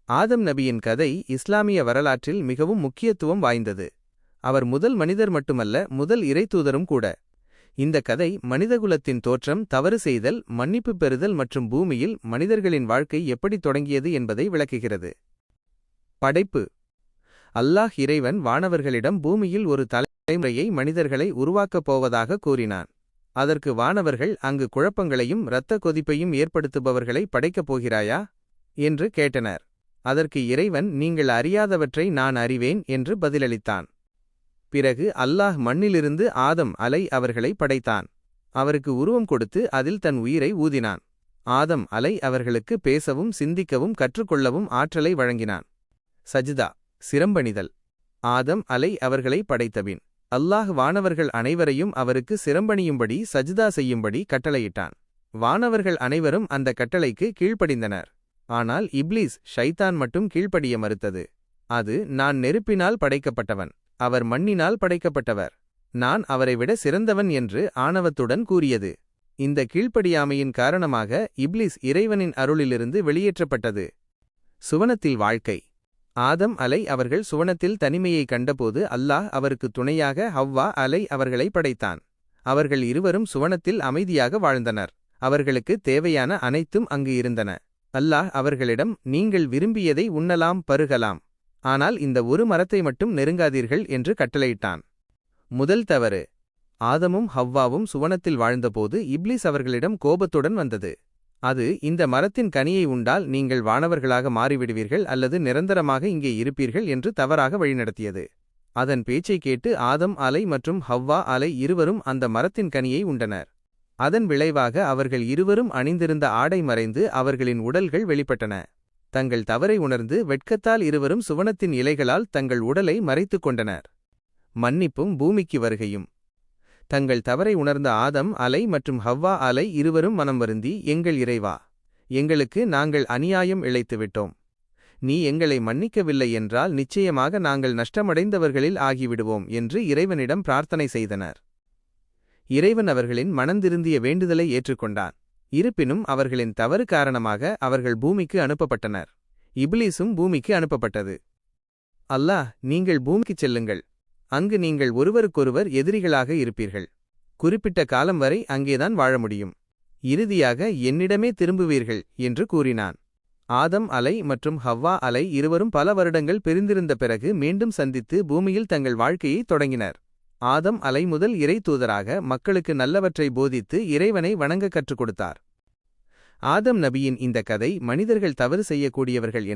ஆதம் நபியின் கதை இஸ்லாமிய வரலாற்றில் மிகவும் முக்கியத்துவம் வாய்ந்தது. அவர் முதல் மனிதர் மட்டுமல்ல, முதல் இறைத்தூதரும் கூட. இந்த கதை மனிதகுலத்தின் தோற்றம், தவறு செய்தல், மன்னிப்பு பெறுதல் மற்றும் பூமியில் மனிதர்களின் வாழ்க்கை எப்படி தொடங்கியது என்பதை விளக்குகிறது. படைப்பு. அல்லாஹ் இறைவன் வானவர்களிடம் பூமியில் ஒரு தலைமுறையை மனிதர்களை உருவாக்கப் போவதாக கூறினான். அதற்கு வானவர்கள், அங்கு குழப்பங்களையும் இரத்த கொதிப்பையும் ஏற்படுத்துபவர்களை படைக்கப் போகிறாயா என்று கேட்டனர். அதற்கு இறைவன், நீங்கள் அறியாதவற்றை நான் அறிவேன் என்று பதிலளித்தான். பிறகு அல்லாஹ் மண்ணிலிருந்து ஆதம் அலை அவர்களை படைத்தான். அவருக்கு உருவம் கொடுத்து அதில் தன் உயிரை ஊதினான். ஆதம் அலை அவர்களுக்கு பேசவும் சிந்திக்கவும் கற்றுக்கொள்ளவும் ஆற்றலை வழங்கினான். சஜ்தா, சிரம்பணிதல். ஆதம் அலை அவர்களை படைத்தபின் அல்லாஹ் வானவர்கள் அனைவரையும் அவருக்கு சிரம்பணியும்படி சஜ்தா செய்யும்படி கட்டளையிட்டான். வானவர்கள் அனைவரும் அந்த கட்டளைக்கு கீழ்ப்படிந்தனர். ஆனால் இப்லீஸ், ஷைத்தான் மட்டும் கீழ்ப்படிய மறுத்தது. அது, நான் நெருப்பினால் படைக்கப்பட்டவன், அவர் மண்ணினால் படைக்கப்பட்டவர், நான் அவரை விட சிறந்தவன் என்று ஆணவத்துடன் கூறியது. இந்த கீழ்ப்படியாமையின் காரணமாக இப்லீஸ் இறைவனின் அருளிலிருந்து வெளியேற்றப்பட்டது. சுவனத்தில் வாழ்க்கை. ஆதம் அலை அவர்கள் சுவனத்தில் தனிமையை கண்டபோது அல்லாஹ் அவருக்கு துணையாக ஹவ்வா அலை அவர்களை படைத்தான். அவர்கள் இருவரும் சுவனத்தில் அமைதியாக வாழ்ந்தனர். அவர்களுக்கு தேவையான அனைத்தும் அங்கு இருந்தன. அல்லாஹ் அவர்களிடம், நீங்கள் விரும்பியதை உண்ணலாம், பருகலாம், ஆனால் இந்த ஒரு மரத்தை மட்டும் நெருங்காதீர்கள் என்று கட்டளையிட்டான். முதல் தவறு. ஆதமும் ஹவ்வாவும் சுவனத்தில் வாழ்ந்தபோது இப்லீஸ் அவர்களிடம் கோபத்துடன் வந்தது. அது, இந்த மரத்தின் கனியை உண்டால் நீங்கள் வானவர்களாக மாறிவிடுவீர்கள் அல்லது நிரந்தரமாக இங்கே இருப்பீர்கள் என்று தவறாக வழிநடத்தியது. அதன் பேச்சை கேட்டு ஆதம் அலை மற்றும் ஹவ்வா அலை இருவரும் அந்த மரத்தின் கனியை உண்டனர். அதன் விளைவாக அவர்கள் இருவரும் அணிந்திருந்த ஆடை மறைந்து அவர்களின் உடல்கள் வெளிப்பட்டன. தங்கள் தவறை உணர்ந்து வெட்கத்தால் இருவரும் சுவனத்தின் இலைகளால் தங்கள் உடலை மறைத்துக் கொண்டனர். மன்னிப்பும் பூமிக்கு வருகையும். தங்கள் தவறை உணர்ந்த ஆதம் அலை மற்றும் ஹவ்வா அலை இருவரும் மனம் வருந்தி, எங்கள் இறைவா, எங்களுக்கு நாங்கள் அநியாயம் இழைத்துவிட்டோம். நீ எங்களை மன்னிக்கவில்லை என்றால் நிச்சயமாக நாங்கள் நஷ்டமடைந்தவர்களில் ஆகிவிடுவோம் என்று இறைவனிடம் பிரார்த்தனை செய்தனர். இறைவன் அவர்களின் மனந்திருந்திய வேண்டுதலை ஏற்றுக்கொண்டான். இருப்பினும் அவர்களின் தவறு காரணமாக அவர்கள் பூமிக்கு அனுப்பப்பட்டனர். இப்லீசும் பூமிக்கு அனுப்பப்பட்டது. அல்லாஹ், நீங்கள் பூமிக்குச் செல்லுங்கள், அங்கு நீங்கள் ஒருவருக்கொருவர் எதிரிகளாக இருப்பீர்கள். குறிப்பிட்ட காலம் வரை அங்கேதான் வாழ முடியும். இறுதியாக என்னிடமே திரும்புவீர்கள் என்று கூறினான். ஆதம் அலை மற்றும் ஹவ்வா அலை இருவரும் பல வருடங்கள் பிரிந்திருந்த பிறகு மீண்டும் சந்தித்து பூமியில் தங்கள் வாழ்க்கையை தொடங்கினர். ஆதம் அலை முதல் இறை தூதராக மக்களுக்கு நல்லவற்றை போதித்து இறைவனை வணங்க கற்றுக் கொடுத்தார். ஆதம் நபியின் இந்த கதை மனிதர்கள் தவறு செய்யக்கூடியவர்கள்